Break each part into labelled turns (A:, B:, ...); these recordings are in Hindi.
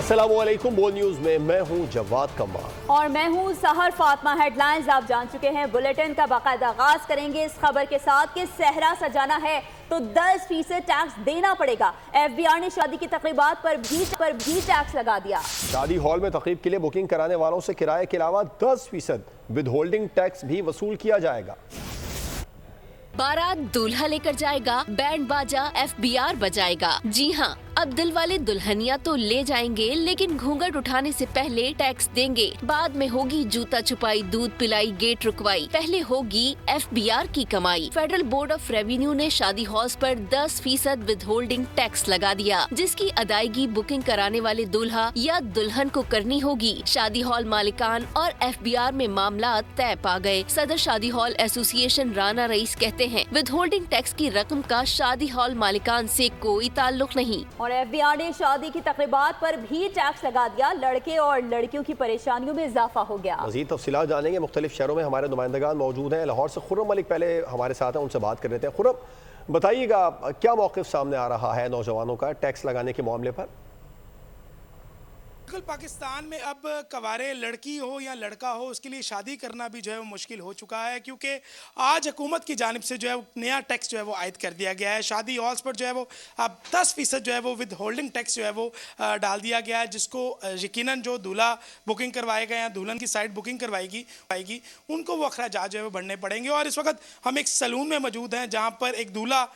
A: अस्सलामुअलैकुम। बोल न्यूज में मैं हूं जवाद कमाल
B: और मैं हूं सहर फातिमा। हेडलाइंस आप जान चुके हैं। बुलेटिन का बाकायदा आगाज करेंगे इस खबर के साथ कि सेहरा सजाना है तो 10% टैक्स देना पड़ेगा। FBI ने शादी की तकरीबात पर भी टैक्स लगा दिया।
A: शादी हॉल में तकरीब के लिए बुकिंग कराने वालों से किराए के अलावा 10% विद होल्डिंग टैक्स भी वसूल किया जाएगा।
C: बारात दूल्हा लेकर जाएगा, बैंड बाजा FBR बजाएगा। जी हाँ, अब दिल वाले दुल्हनिया तो ले जाएंगे, लेकिन घूंघट उठाने से पहले टैक्स देंगे। बाद में होगी जूता छुपाई, दूध पिलाई, गेट रुकवाई। पहले होगी FBR की कमाई। फेडरल बोर्ड ऑफ रेवेन्यू ने शादी हॉल्स पर 10% विद होल्डिंग टैक्स लगा दिया, जिसकी अदायगी बुकिंग कराने वाले दूल्हा या दुल्हन को करनी होगी। शादी हॉल मालिकान और FBR में मामला तय पा गए। सदर शादी हॉल एसोसिएशन राना रईस कहते हैं, विद होल्डिंग टैक्स की रकम का शादी हॉल मालिकान से कोई ताल्लुक नहीं।
B: और FBI ने शादी की तकरीबात पर भी टैक्स लगा दिया। लड़के और लड़कियों की परेशानियों में इजाफा हो गया।
A: मज़ीद तफसीलात जानेंगे। मुख्तलिफ शहरों में हमारे नुमाइंदगान मौजूद हैं। लाहौर से खुर्रम मलिक पहले हमारे साथ हैं, उनसे बात कर लेते हैं। खुर्रम, बताइएगा क्या मौक़िफ़ सामने आ रहा है नौजवानों का टैक्स लगाने के मामले पर?
D: बिल्कुल, पाकिस्तान में अब कवारे लड़की हो या लड़का हो, उसके लिए शादी करना भी जो है वो मुश्किल हो चुका है, क्योंकि आज हुकूमत की जानिब से जो है वो नया टैक्स जो है वो आयद कर दिया गया है। शादी हॉल्स पर जो है वो अब 10% जो है वो विद होल्डिंग टैक्स जो है वो डाल दिया गया है, जिसको यकीनन जो दूल्हा बुकिंग करवाएगा या दुल्हन की साइड बुकिंग करवाएगी उनको वो अखराजात जो है वो बढ़ने पड़ेंगे। और इस वक्त हम एक सैलून में मौजूद हैं जहाँ पर एक दूल्हा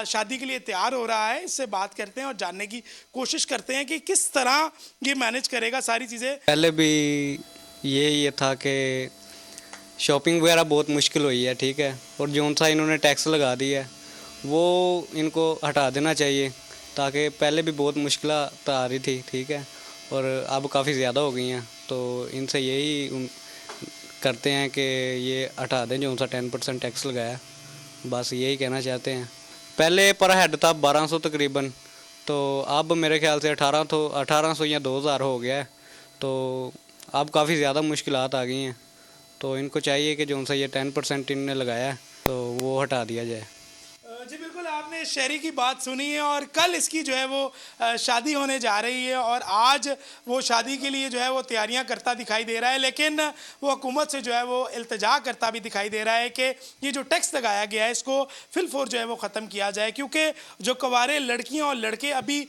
D: शादी के लिए तैयार हो रहा है। इससे बात करते हैं और जानने की कोशिश करते हैं कि किस तरह ये मैनेज करेगा सारी चीज़ें।
E: पहले भी ये था कि शॉपिंग वगैरह बहुत मुश्किल हुई है, ठीक है, और जो सा इन्होंने टैक्स लगा दिया है वो इनको हटा देना चाहिए, ताकि पहले भी बहुत मुश्किल आ रही थी, ठीक है, और अब काफ़ी ज़्यादा हो गई हैं। तो इनसे यही करते हैं कि ये हटा दें जो सा 10% टैक्स लगाया। बस यही कहना चाहते हैं। पहले पर हेड था 1200 तकरीबन, तो अब मेरे ख्याल से 1800 या 2000 हो गया है। तो अब काफ़ी ज़्यादा मुश्किलात आ गई हैं। तो इनको चाहिए कि जो सा ये 10% इनने लगाया है तो वो हटा दिया जाए।
D: जी बिल्कुल, आपने शहरी की बात सुनी है और कल इसकी जो है वो शादी होने जा रही है और आज वो शादी के लिए जो है वो तैयारियां करता दिखाई दे रहा है, लेकिन वो हुकूमत से जो है वो इल्तिजा करता भी दिखाई दे रहा है कि ये जो टैक्स लगाया गया है इसको फिलफौर जो है वो ख़त्म किया जाए, क्योंकि जो कवारे लड़कियाँ और लड़के अभी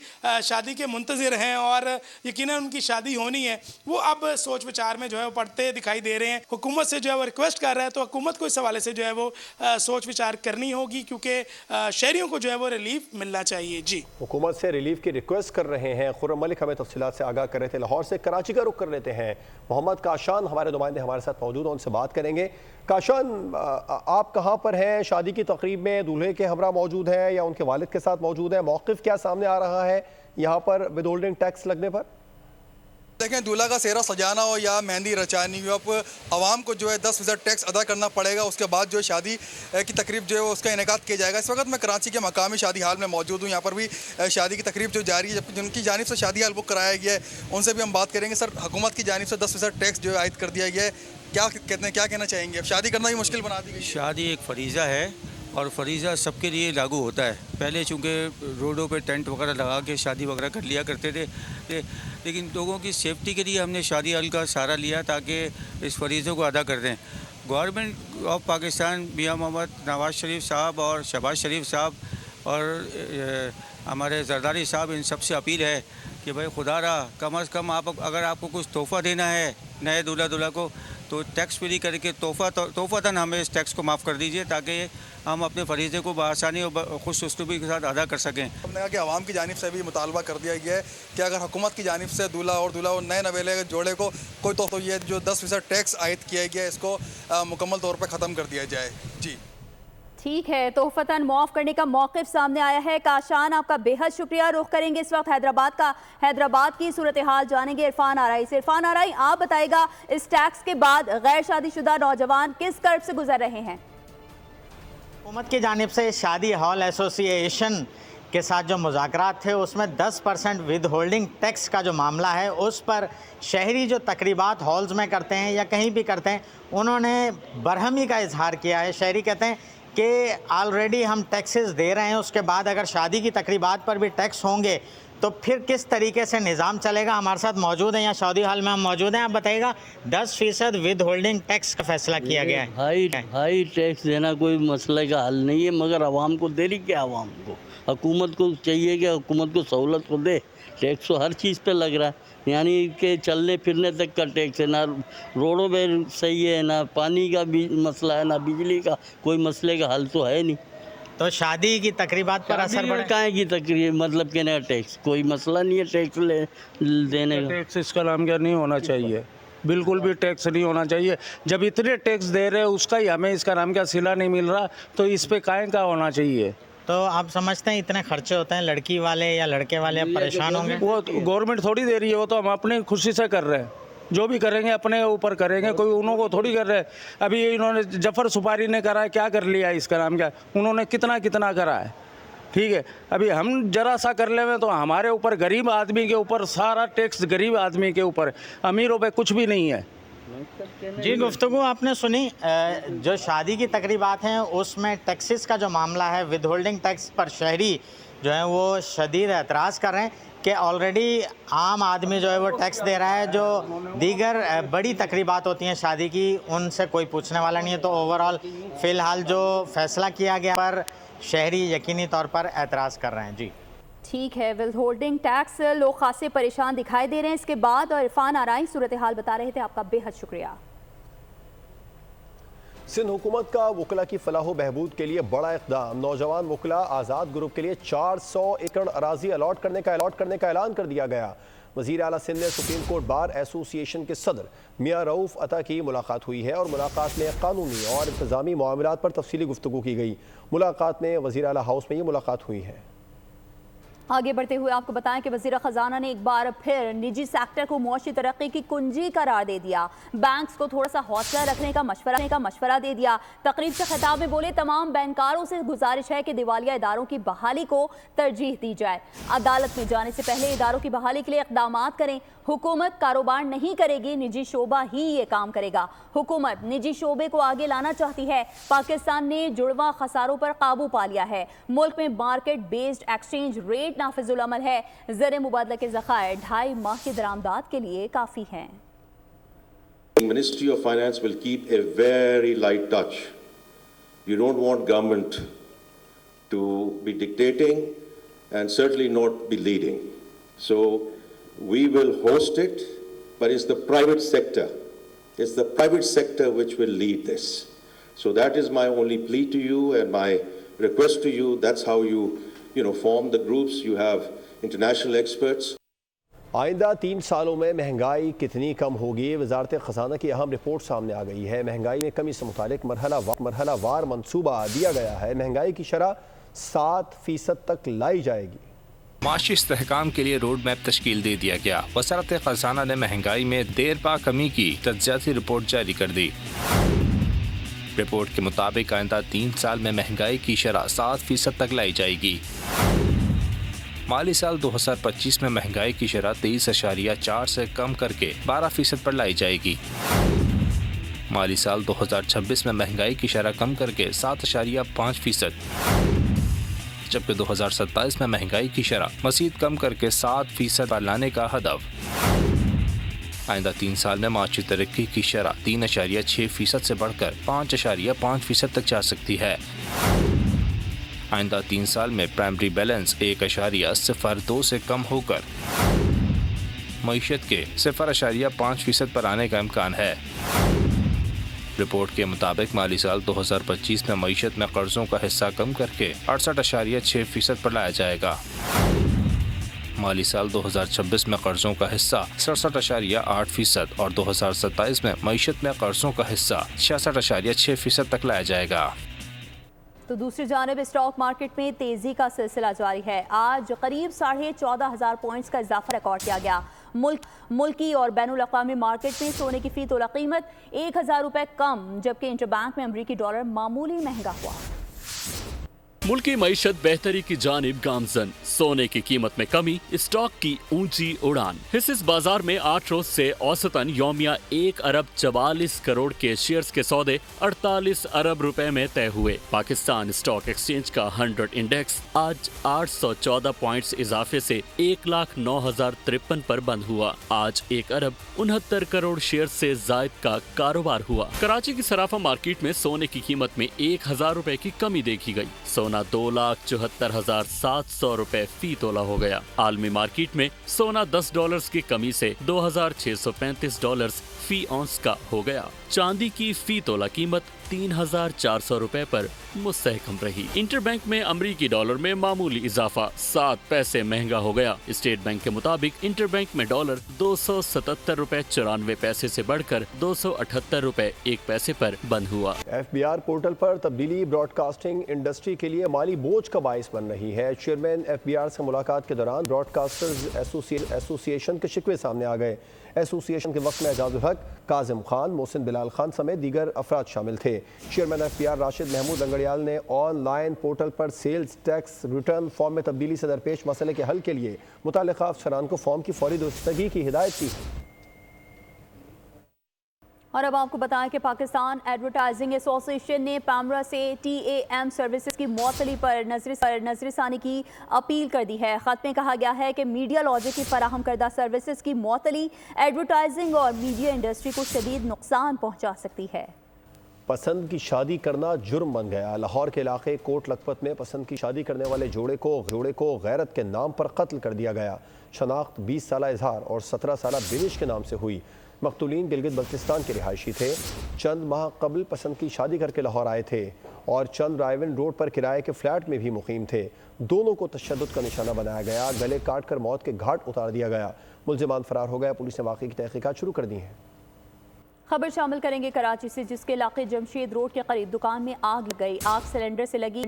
D: शादी के मुंतज़िर हैं और यकीनन उनकी शादी होनी है, वो अब सोच विचार में जो है वो पड़ते दिखाई दे रहे हैं। हुकूमत से जो है वो रिक्वेस्ट कर रहा है, तो हुकूमत को इस हवाले से जो है वो सोच विचार करनी होगी, क्योंकि शहरियों को जो है वो रिलीफ मिलना चाहिए। जी,
A: हुकूमत से रिलीफ की रिक्वेस्ट कर रहे हैं। खुर्रम मलिक हमें तफसीलात से आगाह कर रहे थे। लाहौर से कराची का रुख कर लेते हैं। मोहम्मद काशान हमारे नुमाइंदे हमारे साथ मौजूद हैं, उनसे बात करेंगे। काशान, आप कहाँ पर हैं? शादी की तकरीब में दूल्हे के हमरा मौजूद हैं या उनके वालिद के साथ मौजूद हैं? मौक़िफ़ क्या सामने आ रहा है यहाँ पर विद होल्डिंग टैक्स लगने पर?
F: देखें, दूल्हा का सेहरा सजाना हो या मेहंदी रचानी हो, अब आवाम को जो है 10% टैक्स अदा करना पड़ेगा। उसके बाद जो शादी की तकरीब जो है उसका इनेकाद किया जाएगा। इस वक्त मैं कराची के मकामी शादी हाल में मौजूद हूँ। यहाँ पर भी शादी की तकरीब जो जारी है, जबकि जिनकी जानिब से शादी हाल बुक कराया गया है उनसे भी हम बात करेंगे। सर, हुकूमत की जानिब से 10% टैक्स जो है आयद कर दिया गया है, क्या कहते हैं, क्या कहना चाहेंगे? अब शादी करना भी मुश्किल बना दी गई।
G: शादी एक फरीज़ा है और फरीज़ा सबके लिए लागू होता है। पहले चूँकि रोडों पे टेंट वगैरह लगा के शादी वगैरह कर लिया करते थे, लेकिन लोगों की सेफ्टी के लिए हमने शादी हॉल का सहारा लिया ताकि इस फरीज़ों को अदा कर दें। गवर्नमेंट ऑफ पाकिस्तान मियां मोहम्मद नवाज़ शरीफ साहब और शहबाज शरीफ साहब और हमारे जरदारी साहब, इन सब से अपील है कि भाई खुदारा कम अज़ कम आप अगर आपको कुछ तोहफ़ा देना है नए दूल्हा को, तो टैक्स फ्री करके तोहफ़तन हमें इस टैक्स को माफ़ कर दीजिए, ताकि हम अपने फरीज़े को बआसानी और खुश उसलूबी के साथ अदा कर सकें।
F: हमने कहा कि आवाम की जानिब से भी मुतालबा कर दिया गया है कि अगर हुकूमत की जानिब से दूल्हा और नए नवेले जोड़े को कोई तो ये जो 10% टैक्स आयद किया गया है इसको मुकम्मल तौर पर ख़त्म कर दिया जाए। जी
B: ठीक है, तोहफ़तन मुआफ़ करने का मौक़िफ़ सामने आया है। काशान, आपका बेहद शुक्रिया। रुख करेंगे इस वक्त हैदराबाद की सूरत हाल जानेंगे इरफान आराई से। इरफान आराई, आप बताइएगा इस टैक्स के बाद गैर शादीशुदा नौजवान किस कर्ब से गुजर रहे हैं?
H: हुकूमत की जानिब से शादी हॉल एसोसिएशन के साथ जो मुज़ाकरात थे उसमें 10% विद होल्डिंग टैक्स का जो मामला है उस पर शहरी जो तकरीबात हॉल्स में करते हैं या कहीं भी करते हैं, उन्होंने बरहमी का इजहार किया है। शहरी कहते हैं कि ऑलरेडी हम टैक्सेस दे रहे हैं, उसके बाद अगर शादी की तकरीबात पर भी टैक्स होंगे तो फिर किस तरीके से निज़ाम चलेगा? हमारे साथ मौजूद हैं, यहाँ सऊदी हाल में हम मौजूद हैं। आप बताइएगा, 10% विद होल्डिंग टैक्स का फैसला किया गया है।
I: हाई टैक्स देना कोई मसले का हल नहीं है, मगर आवाम को दे रही क्या? आवाम को, हुकूमत को चाहिए कि हुकूमत को सहूलत को दे। टैक्स तो हर चीज़ पे लग रहा है, यानी कि चलने फिरने तक का टैक्स है, ना रोडों पे सही है, ना पानी का भी मसला है, ना बिजली का, कोई मसले का हल तो है नहीं।
H: तो शादी की तकरीबात पर असर पड़े?
I: काहे की तकरीब, मतलब कहने का टैक्स कोई मसला नहीं है, टैक्स देने का।
J: टैक्स इसका नाम क्या नहीं होना चाहिए, बिल्कुल भी टैक्स नहीं होना चाहिए। जब इतने टैक्स दे रहे हैं उसका ही हमें इसका नाम क्या सिला नहीं मिल रहा, तो इस पे काहे का होना चाहिए।
H: तो आप समझते हैं इतने खर्चे होते हैं, लड़की वाले या लड़के वाले अब परेशान होंगे?
J: वो गवर्नमेंट थोड़ी दे रही है, वो तो हम अपनी खुशी से कर रहे हैं, जो भी करेंगे अपने ऊपर करेंगे, कोई उन्होंने थोड़ी कर रहे हैं। अभी इन्होंने जफर सुपारी ने करा है, क्या कर लिया, इसका नाम क्या, उन्होंने कितना कितना करा है, ठीक है। अभी हम जरा सा कर ले तो हमारे ऊपर, गरीब आदमी के ऊपर सारा टैक्स, गरीब आदमी के ऊपर, अमीरों पे कुछ भी नहीं है।
H: जी, गुफ्तगू आपने सुनी। जो शादी की तकरीबात हैं उसमें टैक्सेस का जो मामला है, विद होल्डिंग टैक्स पर शहरी जो है वो शदीद एतराज़ कर रहे हैं कि ऑलरेडी आम आदमी जो है वो टैक्स दे रहा है, जो दीगर बड़ी तकरीबात होती हैं शादी की उनसे कोई पूछने वाला नहीं है। तो ओवरऑल फ़िलहाल जो फ़ैसला किया गया पर शहरी यकीनी तौर पर एतराज़ कर रहे हैं। जी
B: ठीक है, विद होल्डिंग टैक्स लोग खासे परेशान दिखाई दे रहे हैं। इसके बाद और इरफान आराई सूरत हाल बता रहे थे, आपका बेहद शुक्रिया।
A: सिंध हुकूमत का वकला की फलाह बहबूद के लिए बड़ा इक़दाम। नौजवान वकला आज़ाद ग्रुप के लिए 400 एकड़ अराजी अलॉट करने का ऐलान कर दिया गया। वज़ीर आला सिंध ने सुप्रीम कोर्ट बार एसोसिएशन के सदर मियाँ रऊफ़ अता की मुलाकात हुई है और मुलाकात में कानूनी और इंतज़ामी मामलात पर तफसीली गुफ्तगू की गई। मुलाकात में वज़ीर आला हाउस में ये मुलाकात हुई है।
B: आगे बढ़ते हुए आपको बताएं कि वज़ीर ख़जाना ने एक बार फिर निजी सेक्टर को मुआशी तरक्की की कुंजी करार दे दिया। बैंक्स को थोड़ा सा हौसला रखने का मशवरा दे दिया। तकरीब से खिताब में बोले, तमाम बैंकारों से गुजारिश है कि दिवालिया इदारों की बहाली को तरजीह दी जाए। अदालत में जाने से पहले इदारों की बहाली के लिए इक़दाम करें। हुकूमत कारोबार नहीं करेगी, निजी शोबा ही ये काम करेगा। हुकूमत निजी शोबे को आगे लाना चाहती है। पाकिस्तान ने जुड़वा खसारों पर काबू पा लिया है। मुल्क में मार्केट बेस्ड एक्सचेंज रेट नाफिजुल अमल है। ज़र मुबादला के ज़खायर 2.5 माह की दरामदाद के लिए काफ़ी हैं।
K: Ministry of Finance will keep a very light touch. You don't want government to be dictating and certainly not be leading. So we will host it, but it's the private sector. It's the private sector which will lead this. So that is my only plea to you and my request to you. That's how you form the groups. You have international experts.
A: आइंदा 3 सालों में महंगाई कितनी कम होगी? वजारत ख़जाना की अहम रिपोर्ट सामने आ गई है। महंगाई में कमी से मुतालिक मरहला वार मंसूबा दिया गया है। महंगाई की शरह 7% तक लाई जाएगी।
L: माशी इस्तेहकाम के लिए रोड मैप तश्कील दे दिया गया। वज़ारत ख़जाना ने महंगाई में देरपा कमी की तज्ज़ियाती रिपोर्ट जारी कर दी। रिपोर्ट के मुताबिक आइंदा 3 साल में महंगाई की शरह 7% तक लाई जाएगी। माली साल 2025 में महंगाई की शरह 23.4 से कम करके 12% पर लाई जाएगी। माली साल 2026 में महंगाई की शरह कम करके 7.5%, जबकि 2027 में महंगाई की शरह मज़ीद कम करके 7% पर लाने का हदफ। आइंदा 3 साल में माशी तरक्की की शरह 3.6% से बढ़कर 5.5% तक जा सकती है। आइंदा 3 साल में प्राइमरी बैलेंस 1.02 से कम होकर मईशत के 0.5% पर आने का इम्कान है। रिपोर्ट के मुताबिक माली साल 2025 में मईशत में कर्जों का हिस्सा कम करके 68.6% पर लाया जाएगा। माली साल 2026 में कर्जों का हिस्सा 67.8% और 2027 में मईशत में कर्जों का हिस्सा 66.6% तक लाया जाएगा।
B: तो दूसरी जानिब स्टॉक मार्केट में तेजी का सिलसिला जारी है। आज करीब 14,500 पॉइंट्स का इजाफा रिकॉर्ड किया गया। मुल्की और बैनुल अक़वामी मार्केट में सोने की फी तोला कीमत 1,000 रुपए कम, जबकि इंटरबैंक में अमरीकी डॉलर मामूली महंगा हुआ।
M: मुल्की मईशत बेहतरी की जानिब गामजन, सोने की कीमत में कमी, स्टॉक की ऊंची उड़ान। हिस्सेस बाजार में 8 रोज से औसतन यौमिया 1 अरब 44 करोड़ के शेयर्स के सौदे 48 अरब रुपए में तय हुए। पाकिस्तान स्टॉक एक्सचेंज का 100 इंडेक्स आज 814 पॉइंट्स इजाफे से 1,09,053 पर बंद हुआ। आज 1 अरब 69 करोड़ शेयर से जायद का कारोबार हुआ। कराची की सराफा मार्केट में सोने की कीमत में 1,000 रुपए की कमी देखी गई। सोना 2,74,700 रुपए फी तोला हो गया। आलमी मार्केट में सोना $10 की कमी से $2,635 फी औंस का हो गया। चांदी की फी तोला कीमत 3,400 रुपए पर मुस्तहकम रही। इंटरबैंक में अमरीकी डॉलर में मामूली इजाफा 7 पैसे महंगा हो गया। स्टेट बैंक के मुताबिक इंटरबैंक में डॉलर 277 रुपए 94 पैसे से बढ़कर 278 रुपए 1 पैसे पर बंद हुआ।
A: FBR पोर्टल पर तब्दीली ब्रॉडकास्टिंग इंडस्ट्री के लिए माली बोझ का बाइस बन रही है। चेयरमैन FBR से मुलाकात के दौरान ब्रॉडकास्टर्स एसोसिएशन के शिकवे सामने आ गए। एसोसिएशन के वक्त में एजाजुल हक, काजिम खान, मोहसिन बिलाल खान समेत दीगर अफराद शामिल थे। चेयरमैन FBR राशिद महमूद लंगड़ियाल ने ऑनलाइन पोर्टल पर सेल्स टैक्स रिटर्न फॉर्म में तब्दीली से दरपेश मसले के हल के लिए मुतल्लिका अफसरान को फॉर्म की फौरी दुरुस्तगी की हिदायत की।
B: और अब आपको बताएं कि पाकिस्तान एडवर्टाइजिंग एसोसिएशन ने पैमरा से TAM सर्विसेज की मुअत्तली पर नजरसानी की अपील कर दी है। खत में कहा गया है कि मीडिया लॉजिक की फराहम करदा सर्विसेज की मुअत्तली एडवर्टाइजिंग और मीडिया इंडस्ट्री को शदीद नुकसान पहुँचा सकती है।
A: पसंद की शादी करना जुर्म बन गया। लाहौर के इलाके कोट लखपत में पसंद की शादी करने वाले जोड़े को गैरत के नाम पर कत्ल कर दिया गया। शनाख्त 20 साला इजहार और 17 साला बिनिश के नाम से हुई। मकतूलीन गिलगित बल्तिस्तान के रिहायशी थे। चंद माह कबल पसंद की शादी करके लाहौर आए थे और चंद रायवन रोड पर किराए के फ्लैट में भी मुकीम थे। दोनों को तशद्दुद का निशाना बनाया गया, गले काट कर मौत के घाट उतार दिया गया। मुल्जिमान फरार हो गया। पुलिस ने वाक़े की तहकीकात शुरू कर दी है।
B: खबर शामिल करेंगे कराची से, जिसके इलाके जमशेद रोड के करीब दुकान में आग लग गई। आग सिलेंडर से लगी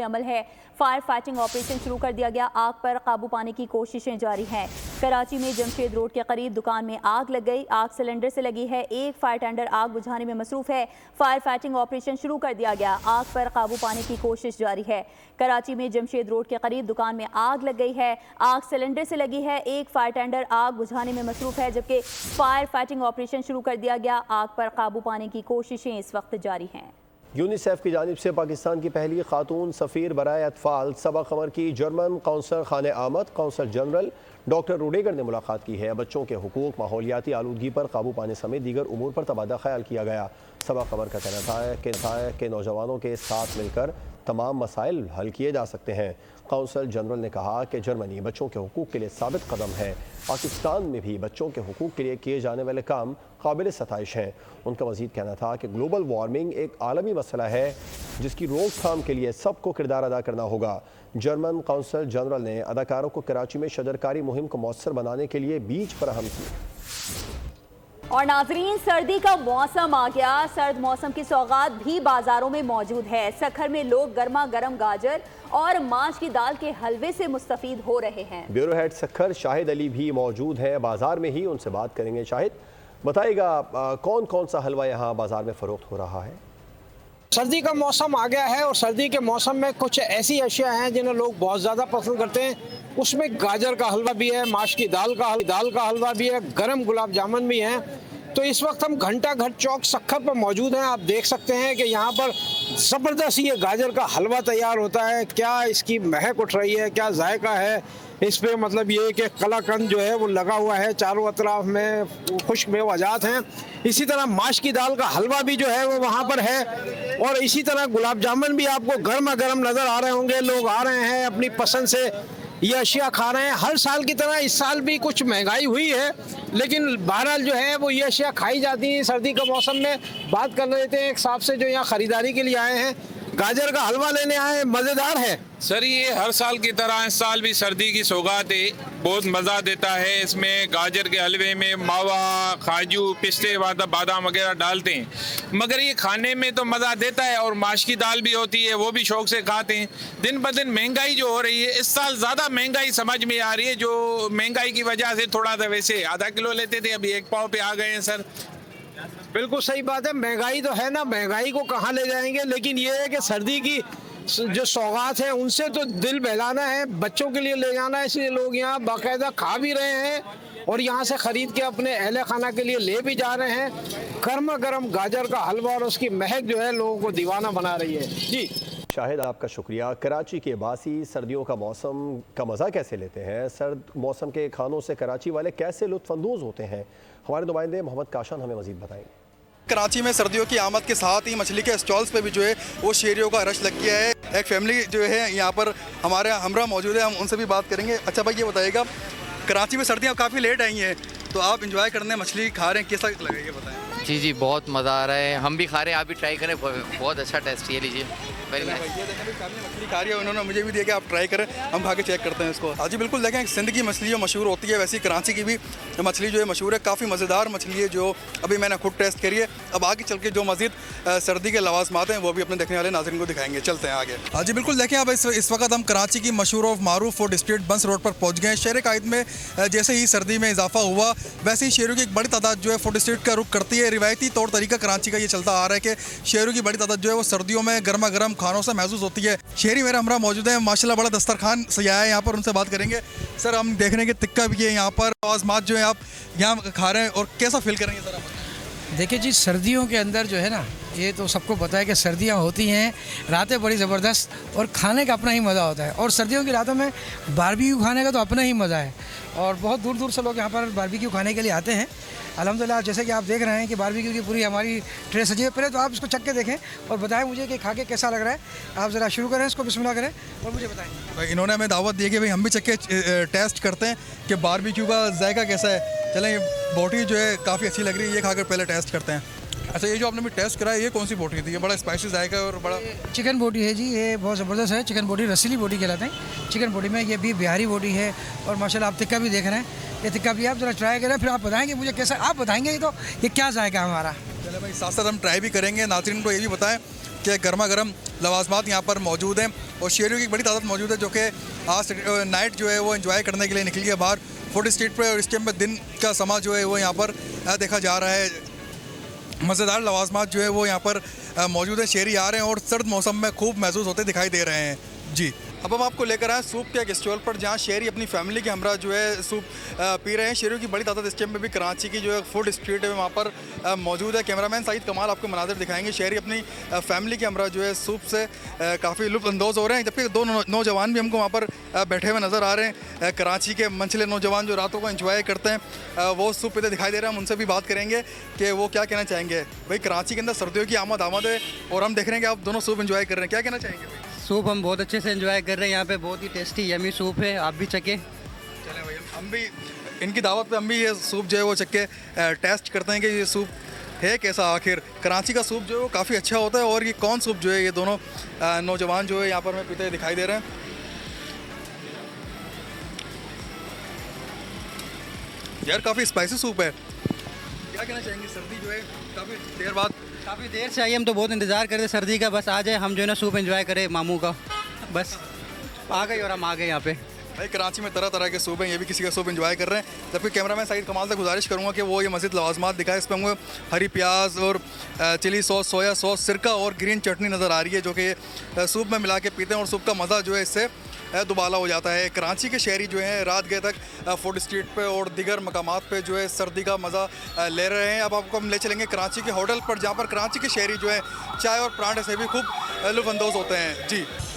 B: अमल है। फायर फाइटिंग ऑपरेशन शुरू कर दिया गया। आग पर काबू पाने की कोशिशें जारी हैं। कराची में जमशेद रोड के करीब दुकान में आग लग गई। आग सिलेंडर से लगी है। एक फायर टेंडर आग बुझाने में मसरूफ है। फायर फाइटिंग ऑपरेशन शुरू कर दिया गया। आग पर काबू पाने की कोशिश जारी है। कराची में जमशेद रोड के करीब दुकान में आग लग गई है। आग सिलेंडर से लगी है। एक फायर टेंडर आग बुझाने में मसरूफ है, जबकि फायर फाइटिंग ऑपरेशन शुरू कर दिया गया। आग पर काबू पाने की कोशिशें इस वक्त जारी हैं।
A: यूनिसेफ की जानिब से पाकिस्तान की पहली खातून सफ़ीर बराए अतफाल सबा कमर की जर्मन कौंसल खाने आमद कौंसल जनरल डॉक्टर रुडेगर ने मुलाकात की है। बच्चों के हुकूक, माहौलियाती आलूदगी पर काबू पाने समेत दीगर उमूर पर तबादला ख्याल किया गया। सबा कमर का कहना था कि नौजवानों के साथ मिलकर तमाम मसाइल हल किए जा सकते हैं। कौंसल जनरल ने कहा कि जर्मनी बच्चों के हुकूक के लिए साबित कदम है। पाकिस्तान में भी बच्चों के हुकूक के लिए किए जाने वाले काम काबिल सताइश हैं। उनका मज़ीद कहना था कि ग्लोबल वार्मिंग एक आलमी मसला है जिसकी रोकथाम के लिए सबको किरदार अदा करना होगा। जर्मन कौंसल जनरल ने अदाकारों को कराची में शजरकारी मुहिम को मौसर बनाने के लिए बीज फराहम किए।
B: और नाजरीन, सर्दी का मौसम आ गया। सर्द मौसम की सौगात भी बाजारों में मौजूद है। सखर में लोग गर्मा गर्म गाजर और माश की दाल के हलवे से मुस्तफीद हो रहे हैं।
A: ब्यूरो हेड सखर शाहिद अली भी मौजूद हैं बाजार में ही, उनसे बात करेंगे। शाहिद, बताइएगा कौन कौन सा हलवा यहाँ बाजार में फरोख्त हो रहा है?
N: सर्दी का मौसम आ गया है और सर्दी के मौसम में कुछ ऐसी अशिया हैं जिन्हें लोग बहुत ज़्यादा पसंद करते हैं। उसमें गाजर का हलवा भी है, माश की दाल का हलवा भी है, गरम गुलाब जामुन भी हैं। तो इस वक्त हम घंटा घर चौक सखर पर मौजूद हैं। आप देख सकते हैं कि यहाँ पर ज़बरदस्त ये गाजर का हलवा तैयार होता है। क्या इसकी महक उठ रही है, क्या जायका है इस पे, मतलब ये कि कलाकंद जो है वो लगा हुआ है, चारों अतराफ में खुश्क मेवाजात हैं। इसी तरह माश की दाल का हलवा भी जो है वो वहाँ पर है और इसी तरह गुलाब जामुन भी आपको गर्मा गर्म नज़र आ रहे होंगे। लोग आ रहे हैं अपनी पसंद से ये अशिया खा रहे हैं। हर साल की तरह इस साल भी कुछ महंगाई हुई है, लेकिन बहरहाल जो है वो ये अशिया खाई जाती हैं सर्दी के मौसम में। बात कर रहे थे एक साहब से जो यहाँ ख़रीदारी के लिए आए हैं, गाजर का हलवा लेने आए, मज़ेदार है
O: सर। ये हर साल की तरह इस साल भी सर्दी की सौगात है, बहुत मज़ा देता है। इसमें गाजर के हलवे में मावा, काजू, पिस्ते, बादाम वगैरह डालते हैं, मगर ये खाने में तो मज़ा देता है। और माश की दाल भी होती है, वो भी शौक से खाते हैं। दिन ब दिन महंगाई जो हो रही है, इस साल ज़्यादा महंगाई समझ में आ रही है, जो महंगाई की वजह से थोड़ा सा वैसे आधा किलो लेते थे अभी 1 पाव पे आ गए हैं सर।
N: बिल्कुल सही बात है, महंगाई तो है ना, महंगाई को कहाँ ले जाएंगे, लेकिन ये है कि सर्दी की जो सौगात है उनसे तो दिल बहलाना है, बच्चों के लिए ले जाना है, इसलिए लोग यहाँ बाकायदा खा भी रहे हैं और यहाँ से ख़रीद के अपने अहले खाना के लिए ले भी जा रहे हैं। गर्मा गर्म गाजर का हलवा और उसकी महक जो है लोगों को दीवाना बना रही है। जी
A: शाहिद, आपका शुक्रिया। कराची के बासी सर्दियों का मौसम का मज़ा कैसे लेते हैं? सर्द मौसम के खानों से कराची वाले कैसे लुत्फ़अंदोज़ होते हैं? हमारे नुमाइंदे मोहम्मद काशान हमें मज़ीद बताएंगे।
F: कराची में सर्दियों की आमद के साथ ही मछली के स्टॉल्स पे भी जो है वो शेरियों का रश लग गया है। एक फैमिली जो है यहाँ पर हमारे हमरा मौजूद है, हम उनसे भी बात करेंगे। अच्छा भाई, ये बताइएगा, कराची में सर्दियाँ काफ़ी लेट आई हैं, तो आप इंजॉय करने मछली खा रहे हैं, कैसा लगा ये बताएं?
P: जी बहुत मज़ा आ रहा है, हम भी खा रहे हैं, आप भी ट्राई करें, बहुत अच्छा टेस्ट है, लीजिए। Very nice.
F: ये देखें भी फैमिली मछली खा रही है, उन्होंने मुझे भी दिया कि आप ट्राई करें, हम खा के चेक करते हैं इसको। हाँ जी बिल्कुल, देखें सिंध की मछली जो मशहूर होती है वैसी कराची की भी मछली जो है मशहूर है। काफ़ी मज़ेदार मछली है जो अभी मैंने खुद टेस्ट करी है। अब आगे चल के जो मज़ीद सर्दी के लवाज़मात हैं वो भी अपने देखने वाले नाज़रीन को दिखाएंगे। चलते हैं आगे। हाँ जी बिल्कुल, देखें अब इस वक्त हम कराची की मशहूर और मारूफ फूड स्ट्रीट बंस रोड पर पहुँच गए। शहर कायद में जैसे ही सर्दी में इजाफा हुआ वैसे ही शहरों की एक बड़ी तादाद जो है फूड स्ट्रीट का रुख करती है। रिवायती तौर तरीका कराची का ये चलता आ रहा है कि शहरों की बड़ी तादाद जो है वो सर्दियों में गर्मा गर्म खानों से महसूस होती है। शहरी मेरे हमरा मौजूद है, माशाल्लाह बड़ा दस्तरखान सजाया है यहाँ पर, उनसे बात करेंगे। सर, हम देख रहे हैं कि टिक्का भी है यहाँ पर, आज़मात जो है आप यहाँ खा रहे हैं और कैसा फील करेंगे सर आप?
Q: देखिए जी, सर्दियों के अंदर जो है ना, ये तो सबको पता है कि सर्दियाँ होती हैं, रातें बड़ी ज़बरदस्त और खाने का अपना ही मज़ा होता है। और सर्दियों की रातों में बारबेक्यू खाने का तो अपना ही मज़ा है और बहुत दूर दूर से लोग यहाँ पर बारबेक्यू खाने के लिए आते हैं। अल्हम्दुलिल्लाह, जैसे कि आप देख रहे हैं कि बारबेक्यू की पूरी हमारी ट्रे सजी है। पहले तो आप इसको चख के देखें और बताएं मुझे कि खा के कैसा लग रहा है। आप ज़रा शुरू करें, इसको बिस्मिल्लाह करें और मुझे बताएं।
F: भाई इन्होंने हमें दावत दी है कि भाई हम भी चख के टेस्ट करते हैं कि बारबेक्यू का जायका कैसा है। चलें, ये बोटी जो है काफ़ी अच्छी लग रही है, ये खाकर पहले टेस्ट करते हैं। अच्छा, ये जो आपने भी टेस्ट करा है, ये कौन सी बोटी थी? ये बड़ा स्पाइसी जायका है और बड़ा
Q: चिकन बोटी है जी, ये बहुत ज़बरदस्त है। चिकन बोटी, रसीली बोटी कहलाते हैं। चिकन बोटी में ये भी बिहारी बोटी है और माशाल्लाह आप टिक्का भी देख रहे हैं, ये टिक्का भी आप ज़रा ट्राई करें, फिर आप बताएंगे मुझे कैसा, आप बताएंगे तो ये क्या जायका हमारा।
F: चले भाई, साथ साथ हम ट्राई भी करेंगे। नाज़रीन को ये भी बताएं कि गर्मा गर्म लवाज़मात यहाँ पर मौजूद हैं और शेरियों की बड़ी तादाद मौजूद है जो कि आज नाइट जो है वो एंजॉय करने के लिए निकली है बाहर फूड स्ट्रीट पर। और इस टाइम पर दिन का समा जो है वो यहाँ पर देखा जा रहा है। मज़ेदार लवाज़मात जो है वो यहाँ पर मौजूद है। शहरी आ रहे हैं और सर्द मौसम में खूब महसूस होते दिखाई दे रहे हैं। जी, अब हम आपको लेकर आए सूप के एक स्टॉल पर जहाँ शहरी अपनी फैमिली के हमरा जो है सूप पी रहे हैं। शहरियों की बड़ी तादाद इस टाइम में भी कराची की जो है फूड स्ट्रीट है वहाँ पर मौजूद है। कैमरामैन सईद कमाल आपको मनाज़र दिखाएंगे। शहरी अपनी फैमिली के हमरा जो है सूप से काफ़ी लुत्फ़अंदोज़ हो रहे हैं, जबकि दो नौजवान भी हमको वहाँ पर बैठे हुए नज़र आ रहे हैं। कराची के मंचले नौजवान जो रातों को एंजॉय करते हैं वो सूप पीते दिखाई दे रहे हैं। हम उनसे भी बात करेंगे कि वो क्या कहना चाहेंगे। भाई, कराची के अंदर सर्दियों की आमद है और हम देख रहे हैं कि आप दोनों सूप एंजॉय कर रहे हैं, क्या कहना चाहेंगे भाई?
R: सूप हम बहुत अच्छे से एंजॉय कर रहे हैं, यहाँ पे बहुत ही टेस्टी यमी सूप है, आप भी चखें।
F: चलें भाई, हम भी इनकी दावत पे हम भी ये सूप जो है वो चख के टेस्ट करते हैं कि ये सूप है कैसा। आखिर कराची का सूप जो है वो काफ़ी अच्छा होता है और ये कौन सूप जो है ये दोनों नौजवान जो है यहाँ पर हमें पीते दिखाई दे रहे हैं। यार काफ़ी स्पाइसी सूप है, क्या कहना चाहेंगे? सर्दी जो है काफ़ी देर
R: से आई, हम तो बहुत इंतज़ार कर रहे सर्दी का, बस आ जाए हम जो है ना सूप एंजॉय करें मामू का, बस आ गए और हम आ गए यहाँ पे।
F: भाई, कराची में तरह तरह के सूप हैं, ये भी किसी का सूप एंजॉय कर रहे हैं। जबकि कैमरामैन सईद कमाल से गुजारिश करूँगा कि वो ये मज़ीद लवाज़मात दिखाए। इस पर हमको हरी प्याज और चिली सॉस, सोया सॉस, सिरका और ग्रीन चटनी नज़र आ रही है जो कि सूप में मिला के पीते हैं और सूप का मज़ा जो है इससे दुबाला हो जाता है। कराची के शहरी जो हैं रात गए तक फूड स्ट्रीट पे और दीगर मकामात पे जो है सर्दी का मज़ा ले रहे हैं। अब आपको हम ले चलेंगे कराची के होटल पर जहाँ पर कराची के शहरी जो है चाय और पराठे से भी खूब लुत्फ़अंदोज़ होते हैं।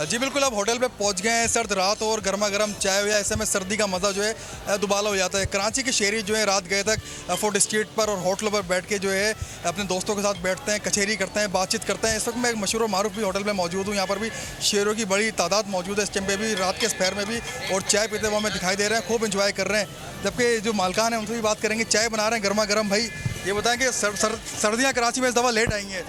F: जी बिल्कुल, अब होटल पे पहुँच गए हैं। सर्द रात और गर्मा गर्म चाय या ऐसे में सर्दी का मज़ा जो है दुबाला हो जाता है। कराची के शहरी जो है रात गए तक फूड स्ट्रीट पर और होटलों पर बैठ के जो है अपने दोस्तों के साथ बैठते हैं, कचहरी करते हैं, बातचीत करते हैं। इस वक्त मैं एक मशहूर मारूफ भी होटल में मौजूद हूँ। यहाँ पर भी शहरों की बड़ी तादाद मौजूद है इस टाइम पे भी, रात के दोपहर में भी, और चाय पीते हुए हमें दिखाई दे रहे हैं, खूब एंजॉय कर रहे हैं। जबकि जो मालकान हैं उनसे भी बात करेंगे। चाय बना रहे हैं गर्मा गर्म। भाई, ये बताएं कि सर्दियाँ कराची में इस दफ़ा लेट आई हैं,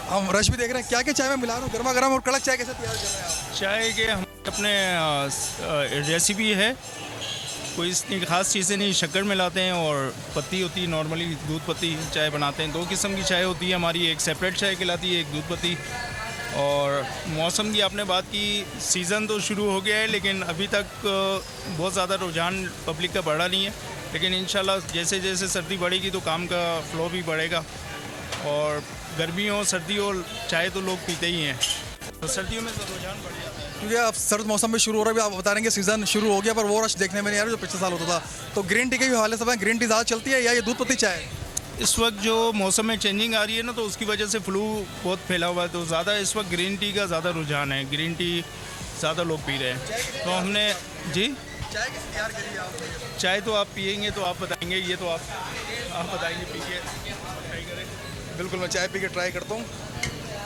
F: हम रश भी देख रहे हैं, क्या क्या चाय में मिला रहा हूँ गर्मा गर्म और कड़क चाय कैसे तैयार कर रहे हैं आप?
S: चाय के हम अपने रेसिपी है, कोई इतनी ख़ास चीज़ें नहीं, शक्कर मिलाते हैं और पत्ती होती है, नॉर्मली दूध पत्ती चाय बनाते हैं। 2 किस्म की चाय होती है हमारी, एक सेपरेट चाय कहलाती है, एक दूध पत्ती। और मौसम की आपने बात की, सीज़न तो शुरू हो गया है लेकिन अभी तक बहुत ज़्यादा रुझान पब्लिक का बढ़ा नहीं है, लेकिन इंशाल्लाह जैसे जैसे सर्दी बढ़ेगी तो काम का फ़्लो भी बढ़ेगा। और गर्मी हो सर्दी हो चाय तो लोग पीते ही हैं। सर्दियों में तो रुझान बढ़ जाता है,
F: क्योंकि अब सर्द मौसम में शुरू हो रहा है, आप बता रहे हैं कि सीज़न शुरू हो गया, पर वो रश देखने में नहीं आ रहा जो पिछले साल होता था। तो ग्रीन टी के भी हवाले से ग्रीन टी ज़्यादा चलती है या ये दूध पत्ती चाय?
S: इस वक्त जो मौसम में चेंजिंग आ रही है ना, तो उसकी वजह से फ्लू बहुत फैला हुआ है, तो ज़्यादा इस वक्त ग्रीन टी का ज़्यादा रुझान है, ग्रीन टी ज़्यादा लोग पी रहे हैं। तो हमने जी
F: चाय कैसे तैयार करी है आपने?
S: चाय तो आप पियेंगे तो आप बताएंगे, ये तो आप बताएंगे, पी के ट्राई करें।
F: बिल्कुल, मैं चाय पी के ट्राई करता हूँ।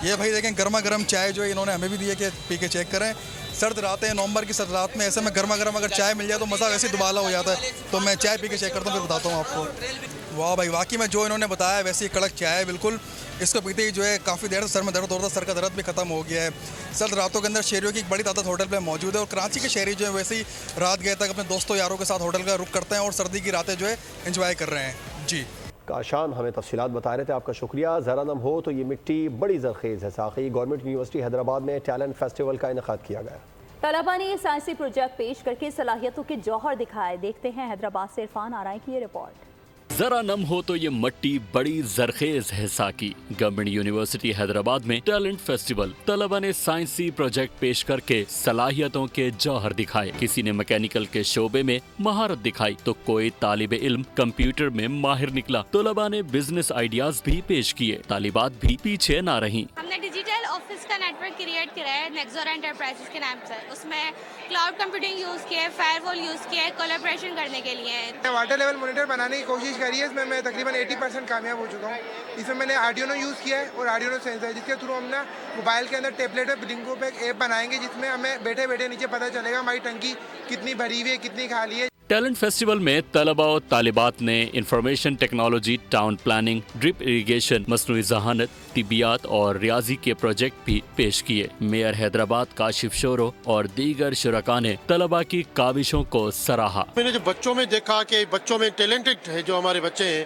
F: ये भाई देखें, गर्मा गर्म चाय जो है इन्होंने हमें भी दी है कि पी के चेक करें। सर्द रातें हैं, नवंबर की सर्द रात में, ऐसे में गर्मा गर्म अगर चाय मिल जाए तो मज़ा वैसे ही दुबाला हो जाता है। तो मैं चाय पी के चेक करता हूँ, फिर बताता हूँ आपको। वाह भाई, वाकई में जो इन्होंने बताया वैसे ही कड़क चाय है बिल्कुल। इसको पीते ही जो है काफ़ी देर से सर में दर्द हो रहा था, सर का दर्द भी खत्म हो गया है। सर्द रातों के अंदर शहरियों की एक बड़ी तादाद होटल पे मौजूद है और कराची के शहरी जो है वैसे ही रात गए तक अपने दोस्तों यारों के साथ होटल का रुख करते हैं और सर्दी की रातें जो है एंजॉय कर रहे हैं। जी
A: काशान हमें तफसीलात बता रहे थे, आपका शुक्रिया। ज़रा नम हो तो ये मिट्टी बड़ी जरखेज़ है। साखी गवर्नमेंट यूनिवर्सिटी हैदराबाद में टैलेंट फेस्टिवल का इनेकाद किया गया।
B: तलबा ने ये साइंसी प्रोजेक्ट पेश करके सलाहियतों के जौहर दिखाए। देखते हैं हैदराबाद से इरफान आराई की ये रिपोर्ट।
M: जरा नम हो तो ये मट्टी बड़ी जरखेज है साकी। गवर्नमेंट यूनिवर्सिटी हैदराबाद में टैलेंट फेस्टिवल, तलबा ने साइंसी प्रोजेक्ट पेश करके सलाहियतों के जौहर दिखाए। किसी ने मैकेनिकल के शोबे में महारत दिखाई तो कोई तालिब इल्म कंप्यूटर में माहिर निकला। तलबा ने बिजनेस आइडियाज भी पेश किए, तालिबात भी पीछे न रहीं।
T: हमने डिजिटल ऑफिस का नेटवर्क क्रिएट किया है नेक्सोरा एंटरप्राइजेस के नाम से। उसमें क्लाउड कंप्यूटिंग यूज किया है, फायरवॉल यूज किया है, कोलैबोरेशन करने के लिए।
U: वाटर लेवल मॉनिटर बनाने की कोशिश करी है, इसमें मैं तकरीबन 80% कामयाब हो चुका हूँ। इसमें मैंने आर्डिनो यूज़ किया है और आर्डिनो सेंसर, जिसके थ्रू हम ना मोबाइल के अंदर टेबलेट पे ब्लिंको पे एक ऐप बनाएंगे जिसमें हमें बैठे बैठे नीचे पता चलेगा हमारी टंकी कितनी भरी हुई है, कितनी खाली है।
M: टैलेंट फेस्टिवल में तलबा और तालिबात ने information technology, town planning, drip irrigation, मसनूई ज़हानत, तिबियात और रियाजी के प्रोजेक्ट भी पेश किए। मेयर हैदराबाद काशिफ शोरो और दीगर शुरका ने तलबा की काविशों को सराहा।
V: मैंने जो बच्चों में देखा कि बच्चों में टैलेंटेड है, जो हमारे बच्चे हैं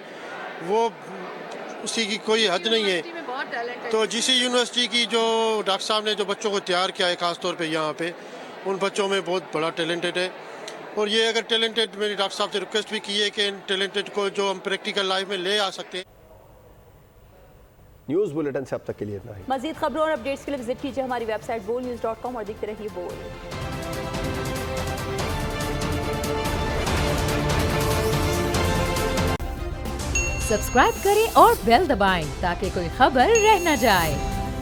V: वो उसी की कोई हद नहीं है। तो जीसी यूनिवर्सिटी की जो डॉक्टर साहब ने जो बच्चों को तैयार किया है, खासतौर पे यहाँ पे उन बच्चों में बहुत बड़ा टैलेंटेड है। और ये अगर टैलेंटेड, मेरे डॉक्टर साहब से रिक्वेस्ट भी की है कि इन टैलेंटेड को जो हम प्रैक्टिकल लाइफ में ले आ सकते हैं।
A: न्यूज़ बुलेटिन से अब तक के लिए इतना ही।
B: मज़ीद खबरों और अपडेट्स के लिए विजिट कीजिए हमारी वेबसाइट bolnews.com और देखते रहिए बोल।
W: सब्सक्राइब करें और बेल दबाएं ताकि कोई खबर रह न जाए।